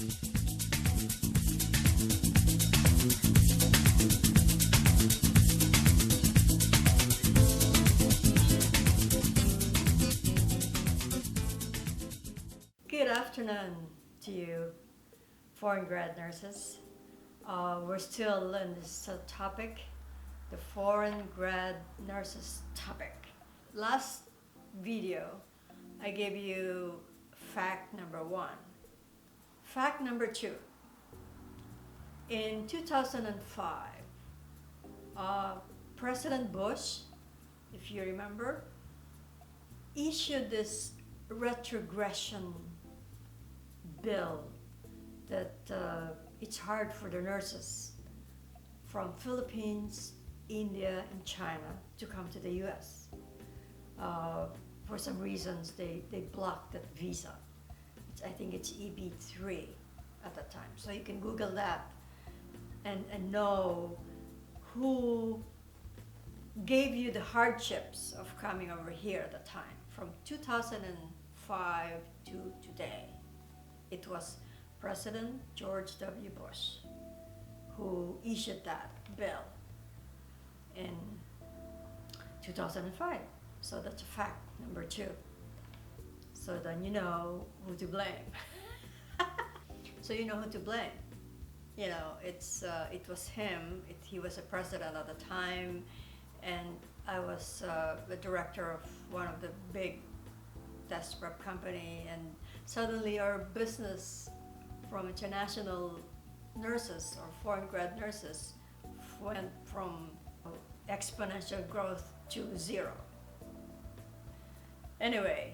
Good afternoon to you, foreign grad nurses. We're still in this topic, the foreign grad nurses topic. Last video, I gave you fact number 1. Fact number 2, in 2005, President Bush, if you remember, issued this Retrogression Bill that it's hard for the nurses from Philippines, India, and China to come to the US. For some reasons, they blocked that visa. I think it's EB3 at the time. So you can Google that and know who gave you the hardships of coming over here at the time. From 2005 to today, it was President George W. Bush who issued that bill in 2005. So that's a fact number 2. So then you know who to blame. So you know who to blame. You know, it was him. He was a president at the time, and I was the director of one of the big test prep company, and suddenly our business from international nurses or foreign grad nurses went from exponential growth to 0. Anyway,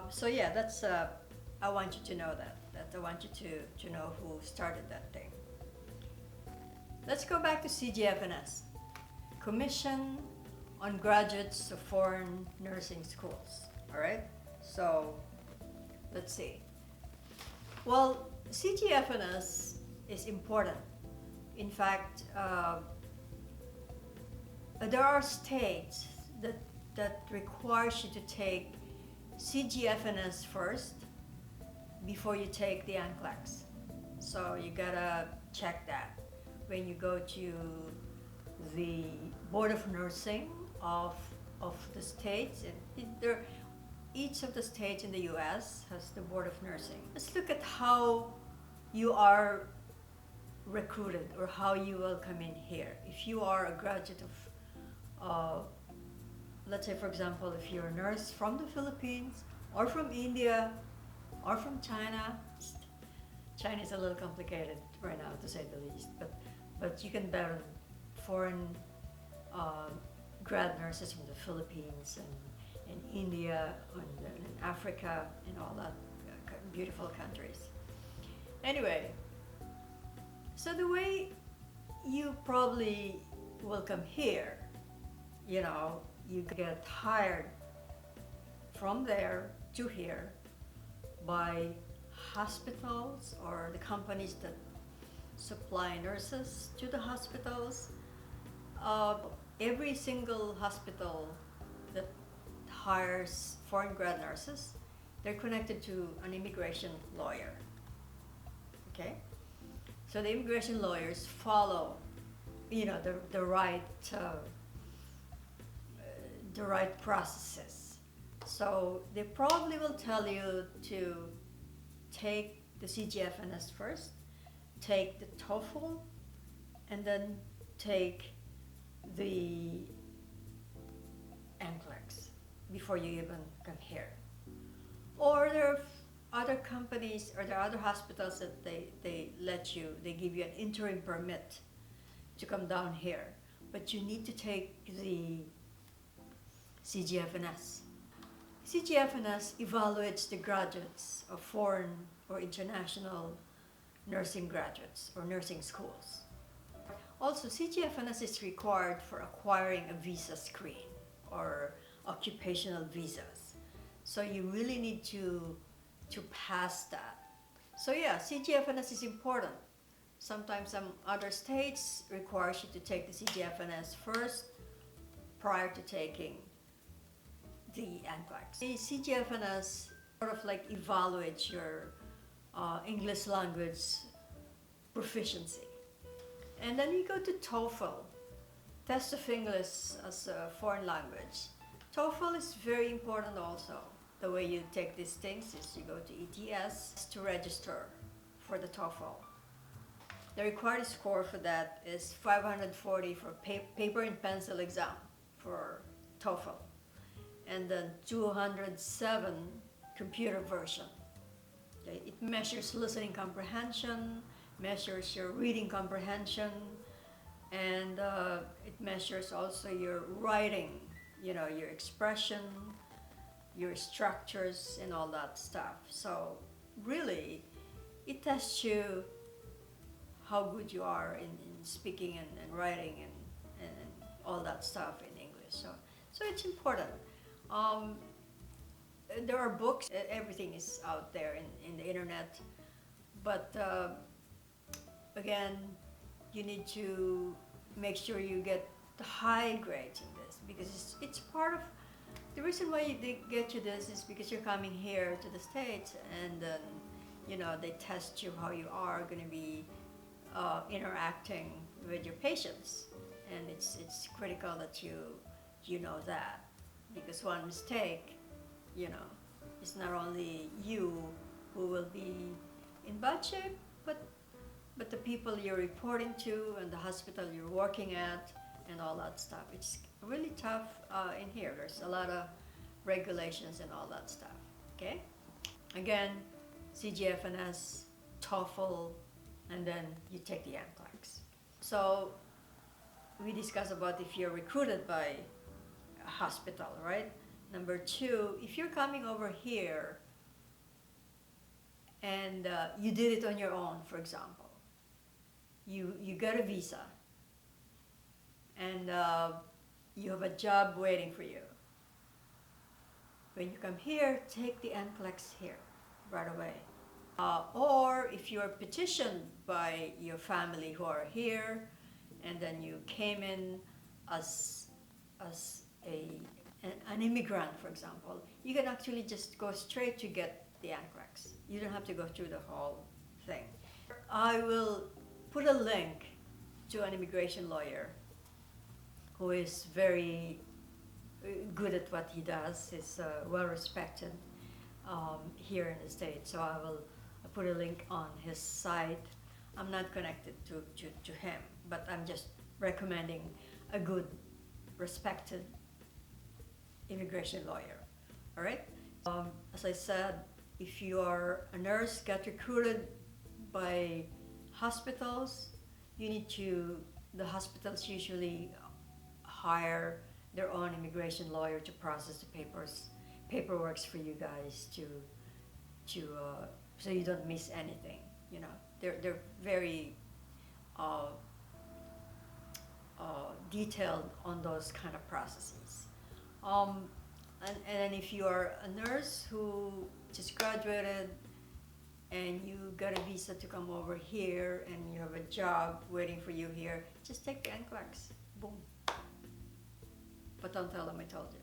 so yeah, that's I want you to know that I want you to know who started that thing. Let's go back to CGFNS, Commission on Graduates of Foreign Nursing Schools. All right, so let's see. Well, CGFNS is important. In fact, there are states that requires you to take CGFNS first before you take the Nclex. So you gotta check that when you go to the Board of Nursing of the states. And each of the states in the US has the Board of Nursing. Let's look at how you are recruited or how you will come in here. If you are a graduate of let's say, for example, if you're a nurse from the Philippines or from India or from China. China is a little complicated right now, to say the least, but you can bet on foreign grad nurses from the Philippines and India and Africa and all that beautiful countries. Anyway, so the way you probably will come here, you know, you get hired from there to here by hospitals or the companies that supply nurses to the hospitals. Every single hospital that hires foreign grad nurses, they're connected to an immigration lawyer. Okay? So the immigration lawyers follow, you know, the right processes. So they probably will tell you to take the CGFNS first, take the TOEFL, and then take the Nclex before you even come here. Or there are other companies or there are other hospitals that they give you an interim permit to come down here, but you need to take the CGFNS. CGFNS evaluates the graduates of foreign or international nursing graduates or nursing schools. Also, CGFNS is required for acquiring a visa screen or occupational visas. So you really need to pass that. So yeah, CGFNS is important. Sometimes some other states require you to take the CGFNS first prior to taking the Nclex. The CGFNS sort of like evaluates your English language proficiency. And then you go to TOEFL, Test of English as a Foreign Language. TOEFL is very important also. The way you take these things is you go to ETS to register for the TOEFL. The required score for that is 540 for paper and pencil exam for TOEFL, and then 207 computer version. Okay? It measures listening comprehension, measures your reading comprehension, and it measures also your writing, you know, your expression, your structures and all that stuff. So really, it tests you how good you are in speaking and writing and all that stuff in English. So it's important. There are books, everything is out there in the internet, but again, you need to make sure you get the high grades in this, because it's part of the reason why they get you this is because you're coming here to the States, and then you know they test you how you are going to be interacting with your patients, and it's critical that you know that, because one mistake, you know, it's not only you who will be in bad shape, but the people you're reporting to and the hospital you're working at and all that stuff. It's really tough in here. There's a lot of regulations and all that stuff. Okay? Again, CGFNS, TOEFL, and then you take the Nclex. So we discussed about if you're recruited by a hospital, right? Number two, if you're coming over here and you did it on your own, for example, you got a visa and you have a job waiting for you. When you come here, take the Nclex here right away. Or if you are petitioned by your family who are here, and then you came in as an immigrant, for example, you can actually just go straight to get the Nclex. You don't have to go through the whole thing. I will put a link to an immigration lawyer who is very good at what he does. He's well respected here in the States. So I will put a link on his site. I'm not connected to him, but I'm just recommending a good, respected immigration lawyer. All right? As I said, if you are a nurse, get recruited by hospitals, the hospitals usually hire their own immigration lawyer to process the paperwork for you guys so you don't miss anything. You know, they're very detailed on those kind of processes. And if you are a nurse who just graduated and you got a visa to come over here and you have a job waiting for you here, just take the Nclex. Boom. But don't tell them I told you.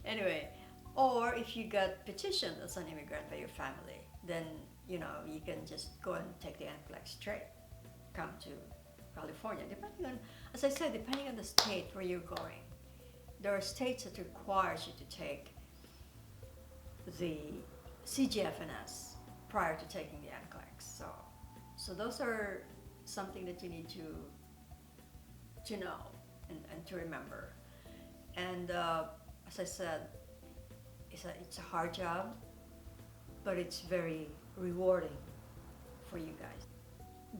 Anyway, or if you got petitioned as an immigrant by your family, then you know you can just go and take the Nclex straight. Come to California, depending on, as I said, depending on the state where you're going. There are states that requires you to take the CGFNS prior to taking the Nclex. So those are something that you need to know and to remember. And as I said, it's a hard job, but it's very rewarding for you guys.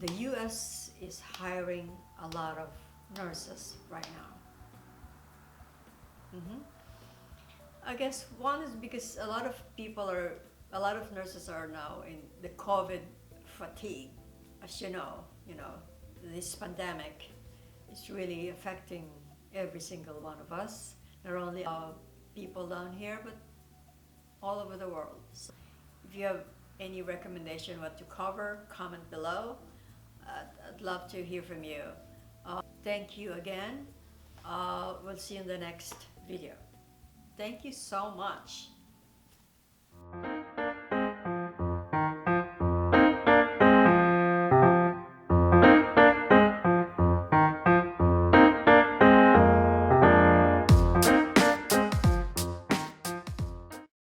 The U.S. is hiring a lot of nurses right now. I guess one is because a lot of nurses are now in the COVID fatigue. As you know, this pandemic is really affecting every single one of us, not only people down here, but all over the world. So if you have any recommendation what to cover, comment below. I'd love to hear from you. Thank you again. We'll see you in the next video. Thank you so much.